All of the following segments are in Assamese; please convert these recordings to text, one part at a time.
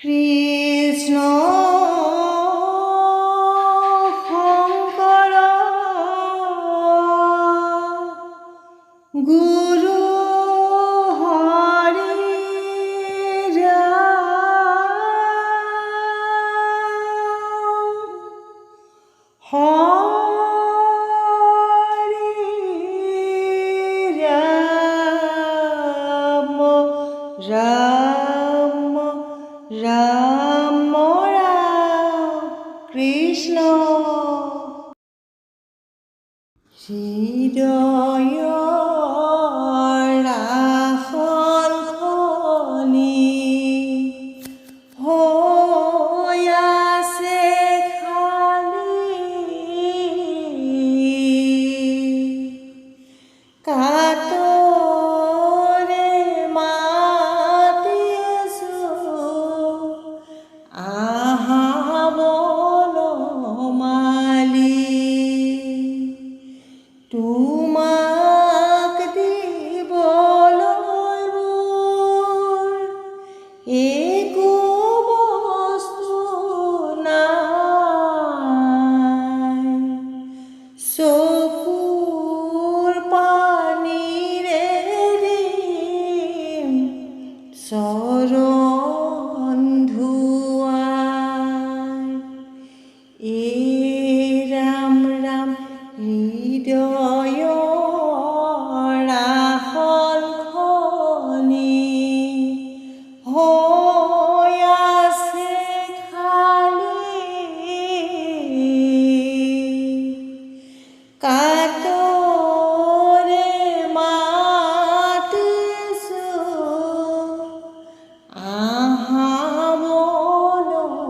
কৃষ্ণ শংকৰ গুৰু হৰি ৰাম ৰাম ৰাম ৰাম কৃষ্ণ হৃদয়ৰ আসনখনি হৈ আছে খালী কাতৰে মাতিছোঁ আহা বনমালী তোমাক দিবলৈ মোৰ একো বস্তু নাই চকুৰ পানীৰে দিম চৰণ ধুৱাই ৰাম ৰাম হৃদয়ৰ আসনখনি হৈ আছে খালী কাতৰে মাতিছোঁ আহা বনমালী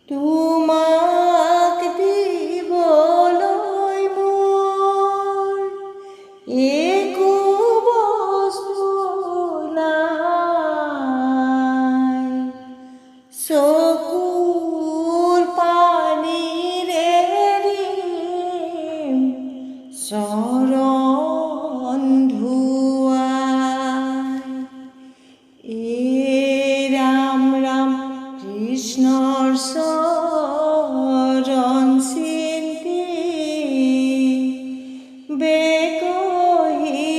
তোমাক দিবলৈ মোৰ একো বস্তু নাই চকুৰ পানীৰে দিম চৰণ ধুৱাই ৰাম ৰাম কৃষ্ণৰ চৰণ চিন্তি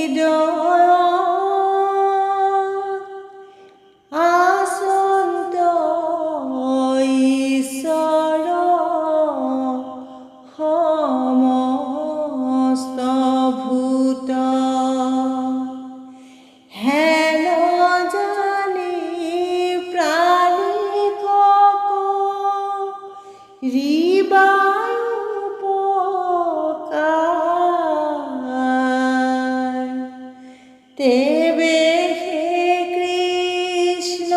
বেকহৃদয়ত আচন্ত ঈশ্বৰ সমস্ত ভূত হেন জানি প্ৰাণী ৰিবায়ুপকাৰ তেবে হে কৃষ্ণ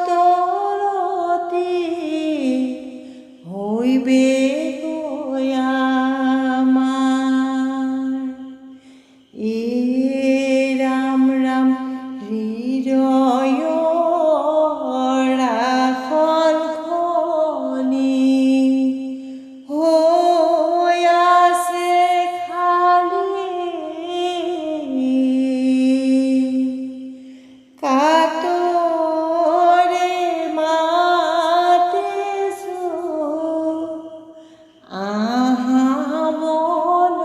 তৰতি হৈবে আমাৰ ৰাম ৰাম হৃদয়ৰ আসনখনি হৈ আছে খালী কাতৰে মাতিছোঁ আহা বনমালী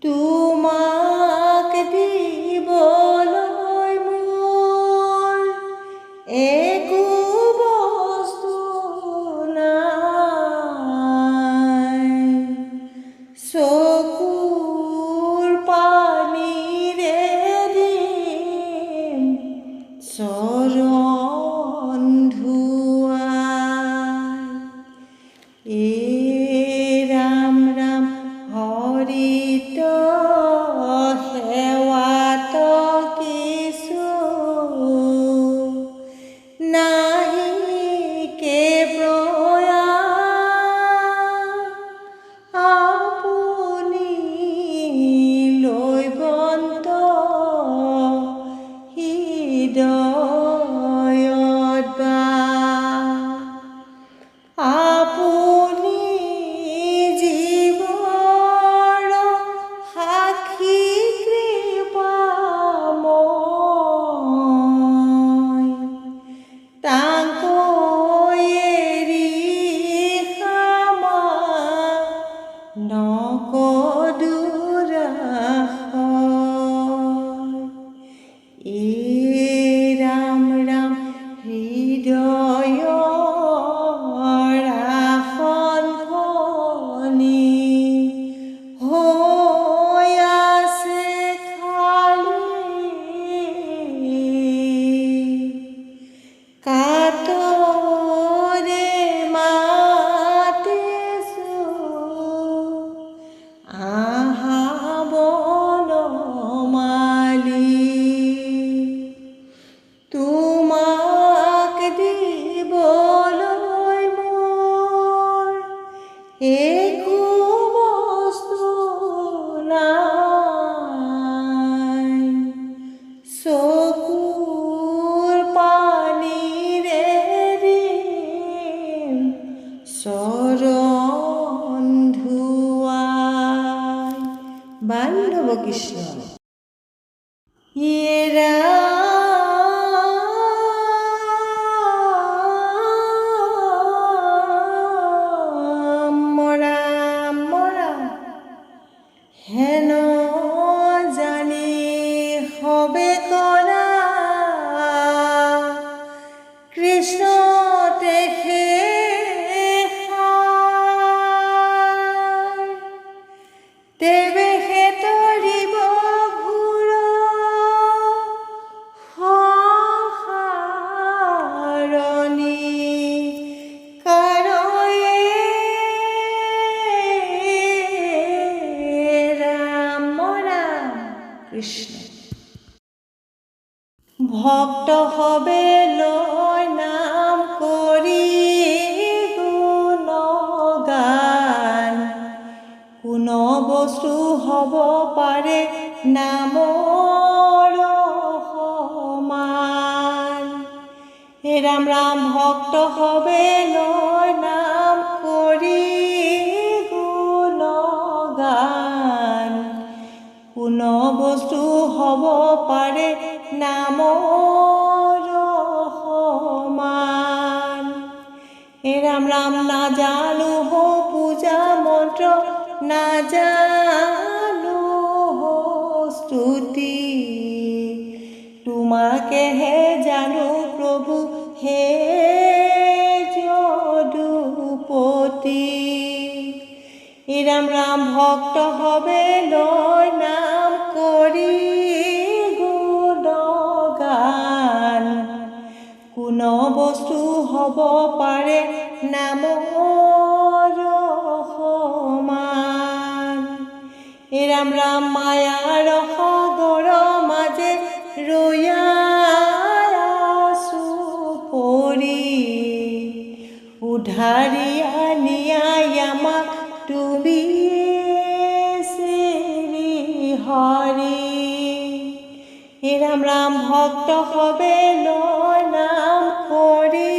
তোমাক দিবলৈ মোৰ একো বস্তু নাই চকুৰ পানীৰে দিম চৰণ ধুৱাই ৰাম ৰাম হৰিত সেৱাত কিছু নাহিকে প্ৰয়াস আপোন কদুৰা এ ৰাম ৰাম হৃদয়ৰ আসনখনি হৈ আছে খালী কাতৰে মাতিছো আহা বনমালী তোমাক দিবলৈ মোৰ একো বস্তু নাই চকুৰ পানীৰে দিম চৰণ ধুৱাই বান্ধৱ কৃষ্ণ ইয়ে হেন জানি হবে কৰা কৃষ্ণ তেখে তেবে হে তৰিব ঘূৰ সংসাৰণী কৃষ্ণ ভক্ত হবে লৈ নাম কৰি গুণগান কোন বস্তু হ'ব পাৰে নামৰ সমান হে ৰাম ৰাম ভক্ত হবে লৈ নাম কৰি গুণগান কোন বস্তু হ'ব পাৰে নামৰ সমান হে ৰাম ৰাম নাজানো হো পূজা মন্ত্ৰ নাজানো হো স্তুতি তোমাকেহে জানো প্ৰভু হে যদুপতি ৰাম ৰাম ভক্ত হবে লৈ নাম কৰি গুণগান কোন বস্তু হ'ব পাৰে নামৰ সমান ৰাম ৰাম মায়াৰ সাগৰ মাজে ৰৈ আছো পৰি উধাৰি আনিয়াই আমাক তুমি শ্ৰী হৰি ৰাম ৰাম ভক্ত হবে লৈ নাম কৰি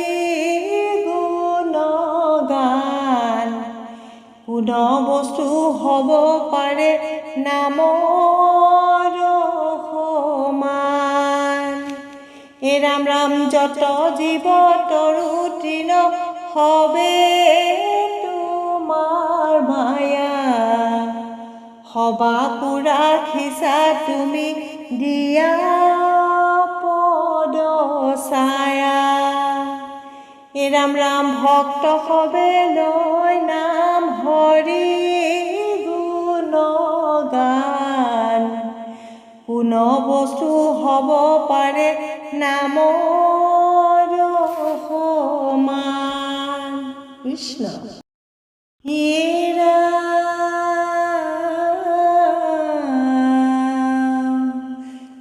গুণগান কোন বস্তু হ'ব পাৰে নামৰ সমান ৰাম ৰাম যত জীৱ তৰু তৃণ হবে তোমাৰ মায়া সবাকো ৰাখিছা তুমি দিয়া পদ ছায়া ৰাম ৰাম ভক্ত হবে লৈ নাম হৰি গুণগান কোন বস্তু হ'ব পাৰে নামৰ সমান কৃষ্ণ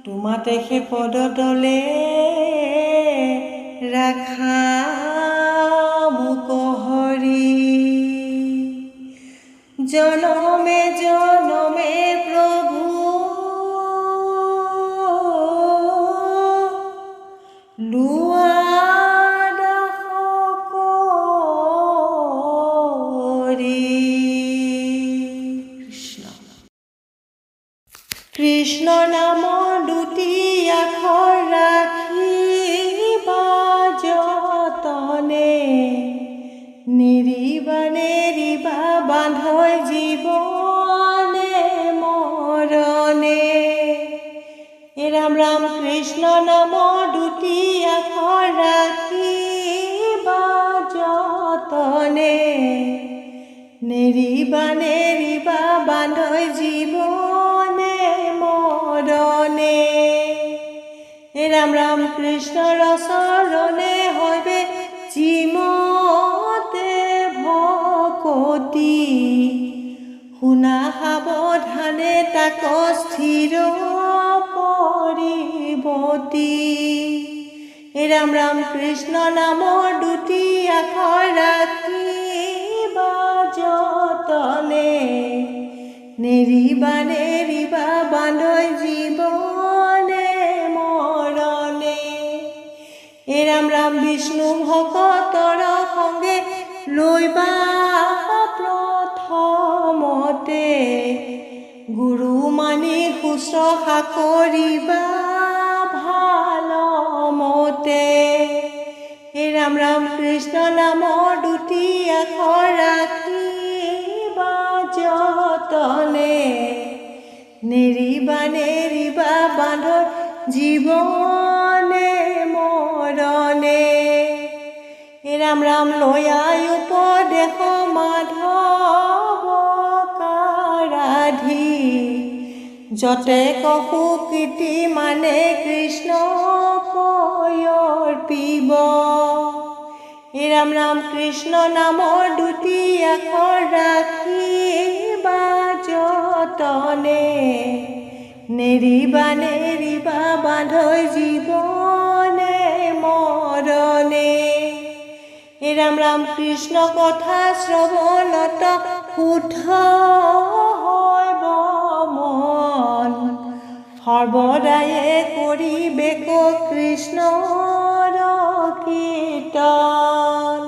তোমাতে সে পদ তলে ৰাখা মোক হৰি জনমে জনমে প্ৰভু লোৱা দাস কৰি কৃষ্ণ নামৰ দুটি আখৰ ৰাখিবা যতনে নেৰিবা নেৰিবা বান্ধৈ জীৱন কৃষ্ণ নাম দুটি আখৰ ৰাখিবা যতনে নেৰিবা নেৰিবা বান্ধৈ জীৱনে মৰণে ৰাম ৰাম কৃষ্ণৰ চৰণে হইবে যিমতে ভকতি শুনা সাৱধানে তাক স্থিৰ পৰিবতি ৰাম ৰাম কৃষ্ণ নামৰ দুটি আখৰ ৰাখিবা যতনে নেৰিবা নেৰিবা বান্ধৈ জীৱনে মৰণে ৰাম ৰাম বিষ্ণু ভকতৰ সংগে লৈবা প্ৰথমতে গুৰু মানি শুশ্ৰূষা কৰিবা ভালমতে ৰাম ৰাম কৃষ্ণ নামৰ দুটি আখৰ ৰাখিবা যতনে নেৰিবা নেৰিবা বান্ধৈ জীৱনে মৰণে ৰাম ৰাম লয়া উপদেশ মাধৱ কাৰাধি যতে কহু কীৰ্তি মানে কৃষ্ণ অৰ্পিব ৰাম ৰাম কৃষ্ণ নামৰ দুটি আখৰ ৰাখিবা যতনে নেৰিবা নেৰিবা বান্ধৈ জীৱনে মৰণে ৰাম ৰাম কৃষ্ণ কথা শ্ৰৱণত শুদ্ধ হইব মন সৰ্বদায়ে কৰিবেক কৃষ্ণৰ কীৰ্তন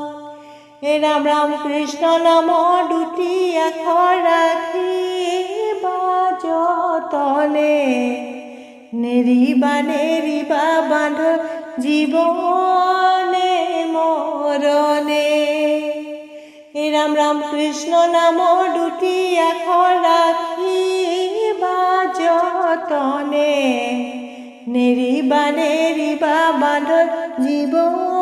ৰাম ৰাম কৃষ্ণ নামৰ দুটি আখৰ ৰাখিবা যতনে নেৰিবা নেৰিবা বান্ধৈ জীৱনে মৰণে ৰাম ৰাম কৃষ্ণ নামৰ দুটি আখৰ ৰাখিবা যতনে নেৰিবা নেৰিবা বান্ধৈ জীৱনে